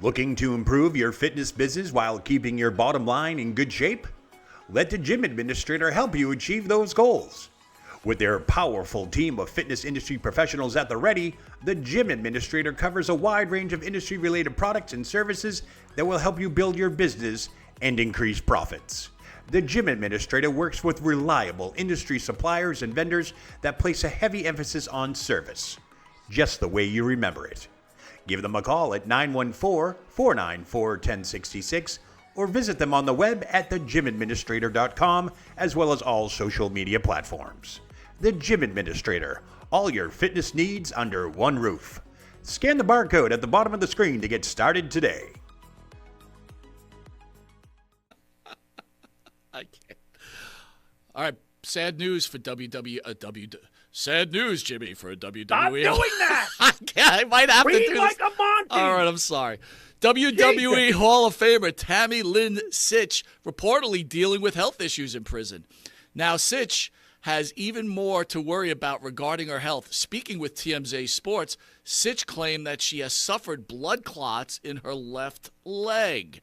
Looking to improve your fitness business while keeping your bottom line in good shape? Let the Gym Administrator help you achieve those goals. With their powerful team of fitness industry professionals at the ready, the Gym Administrator covers a wide range of industry-related products and services that will help you build your business and increase profits. The Gym Administrator works with reliable industry suppliers and vendors that place a heavy emphasis on service, just the way you remember it. Give them a call at 914-494-1066 or visit them on the web at thegymadministrator.com as well as all social media platforms. The Gym Administrator, all your fitness needs under one roof. Scan the barcode at the bottom of the screen to get started today. I can't. All right, sad news for sad news, Jimmy, for WWE. Stop doing that! I might have to do this. Like a Monty. All right, I'm sorry. WWE Hall of Famer Tammy Sitch reportedly dealing with health issues in prison. Now, Sitch has even more to worry about regarding her health. Speaking with TMZ Sports, Sitch claimed that she has suffered blood clots in her left leg.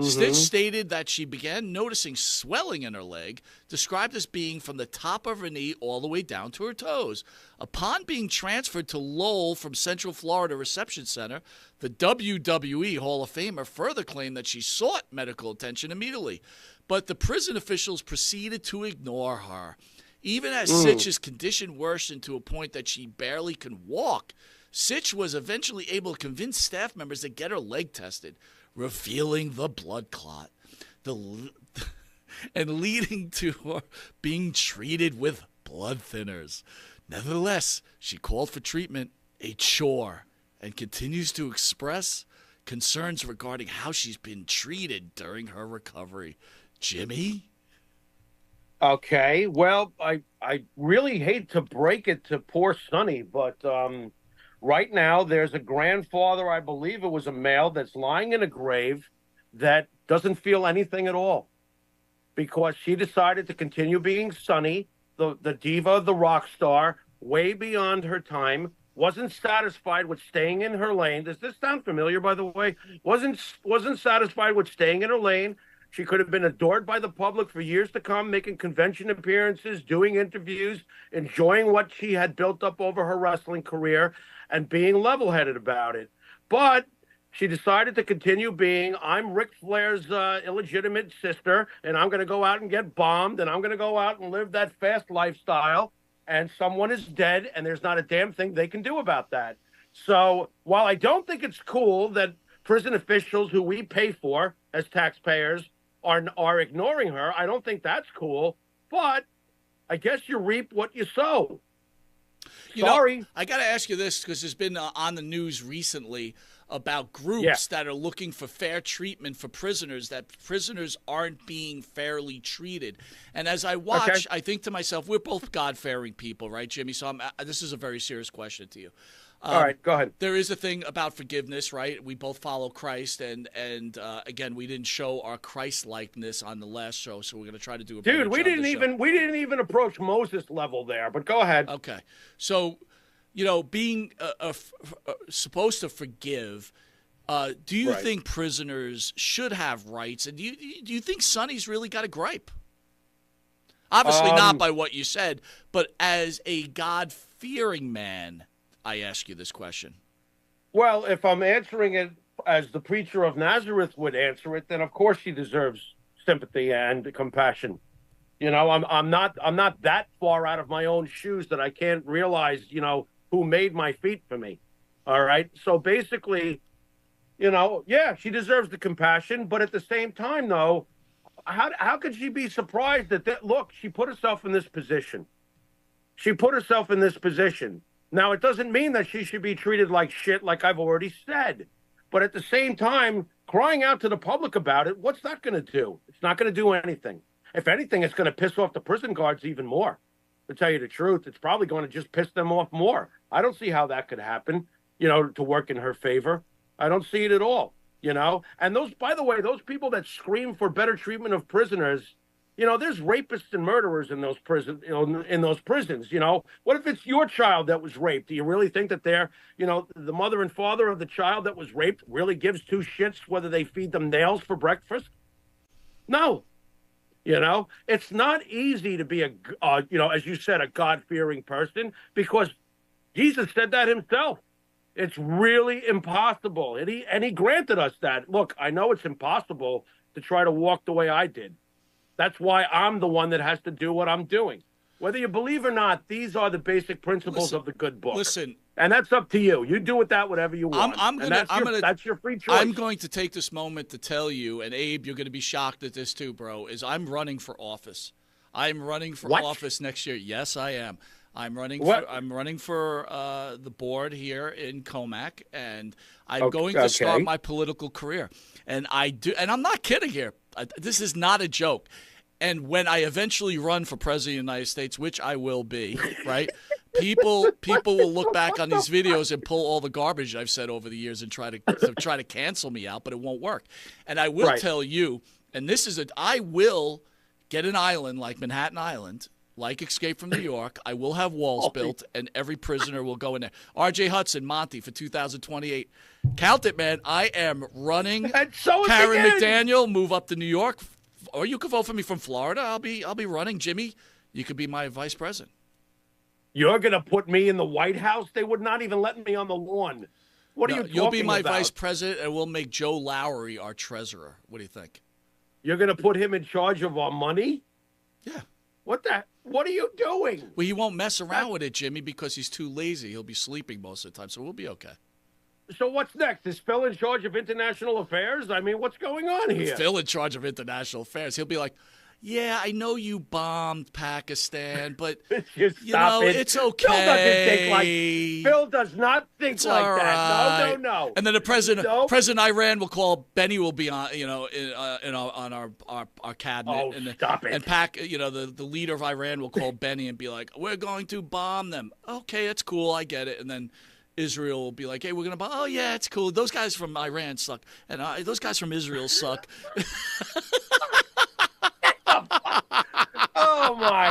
Stitch stated that she began noticing swelling in her leg, described as being from the top of her knee all the way down to her toes. Upon being transferred to Lowell from Central Florida Reception Center, the WWE Hall of Famer further claimed that she sought medical attention immediately, but the prison officials proceeded to ignore her. Even as Sitch's condition worsened to a point that she barely can walk, Sitch was eventually able to convince staff members to get her leg tested, revealing the blood clot, and leading to her being treated with blood thinners. Nevertheless, she called for treatment a chore and continues to express concerns regarding how she's been treated during her recovery. Jimmy? Okay, well, I really hate to break it to poor Sonny, but right now there's a grandfather, I believe it was a male, that's lying in a grave that doesn't feel anything at all because she decided to continue being Sonny, the diva, the rock star, way beyond her time, wasn't satisfied with staying in her lane. Does this sound familiar, by the way? Wasn't satisfied with staying in her lane. She could have been adored by the public for years to come, making convention appearances, doing interviews, enjoying what she had built up over her wrestling career, and being level-headed about it. But she decided to continue being, I'm Ric Flair's illegitimate sister, and I'm going to go out and get bombed, and I'm going to go out and live that fast lifestyle, and someone is dead, and there's not a damn thing they can do about that. So while I don't think it's cool that prison officials who we pay for as taxpayers are ignoring her, I don't think that's cool, but I guess you reap what you sow. Sorry. I got to ask you this because there's been on the news recently about groups that are looking for fair treatment for prisoners, that prisoners aren't being fairly treated. And as I watch, I think to myself, we're both God-fearing people, right, Jimmy? So this is a very serious question to you. All right, go ahead. There is a thing about forgiveness, right? We both follow Christ, and again, we didn't show our Christ-likeness on the last show, so we're going to try to do a better job we didn't even approach Moses level there, but go ahead. Okay, so being supposed to forgive, do you think prisoners should have rights, and do you think Sonny's really got a gripe? Obviously not by what you said, but as a God-fearing man, I ask you this question. Well, if I'm answering it as the preacher of Nazareth would answer it, then of course she deserves sympathy and compassion. I'm not that far out of my own shoes that I can't realize, who made my feet for me. All right. So basically, she deserves the compassion, but at the same time, though, how could she be surprised that look, she put herself in this position. Now, it doesn't mean that she should be treated like shit, like I've already said. But at the same time, crying out to the public about it, what's that going to do? It's not going to do anything. If anything, it's going to piss off the prison guards even more. To tell you the truth, it's probably going to just piss them off more. I don't see how that could happen, to work in her favor. I don't see it at all, And those, by the way, those people that scream for better treatment of prisoners, There's rapists and murderers in those prisons. In those prisons. What if it's your child that was raped? Do you really think that the mother and father of the child that was raped really gives two shits whether they feed them nails for breakfast? No. It's not easy to be as you said, a God-fearing person, because Jesus said that himself. It's really impossible. And he granted us that. Look, I know it's impossible to try to walk the way I did. That's why I'm the one that has to do what I'm doing. Whether you believe or not, these are the basic principles of the good book. Listen. And that's up to you. You do with that whatever you want. That's your free choice. I'm going to take this moment to tell you, and Abe, you're going to be shocked at this too, bro, is I'm running for office. I'm running for office next year. Yes, I am. I'm running for the board here in Comac, and I'm going to start my political career. And I'm not kidding here. This is not a joke. And when I eventually run for president of the United States, which I will be, right? People will look back on these videos and pull all the garbage I've said over the years and try to cancel me out, but it won't work. And I will tell you, and I will get an island like Manhattan Island, like Escape from New York. I will have walls built, and every prisoner will go in there. R.J. Hudson, Monty, for 2028. Count it, man. I am running. And so Karen McDaniel, move up to New York. Or you could vote for me from Florida. I'll be running. Jimmy, you could be my vice president. You're going to put me in the White House? They would not even let me on the lawn. What are you talking about? You'll be my vice president, and we'll make Joe Lowry our treasurer. What do you think? You're going to put him in charge of our money? Yeah. What are you doing? Well, he won't mess around with it, Jimmy, because he's too lazy. He'll be sleeping most of the time, so we'll be okay. So what's next? Is Phil in charge of international affairs? I mean, what's going on here? Phil in charge of international affairs. He'll be like, yeah, I know you bombed Pakistan, but it's okay. Phil does not think like right. that. No. And then the president of Iran will call. Benny will be on, on our cabinet. Oh, stop it! And the leader of Iran will call Benny and be like, "We're going to bomb them." Okay, it's cool. I get it. And then Israel will be like, "Hey, we're gonna bomb." Oh yeah, it's cool. Those guys from Iran suck, and those guys from Israel suck. Oh my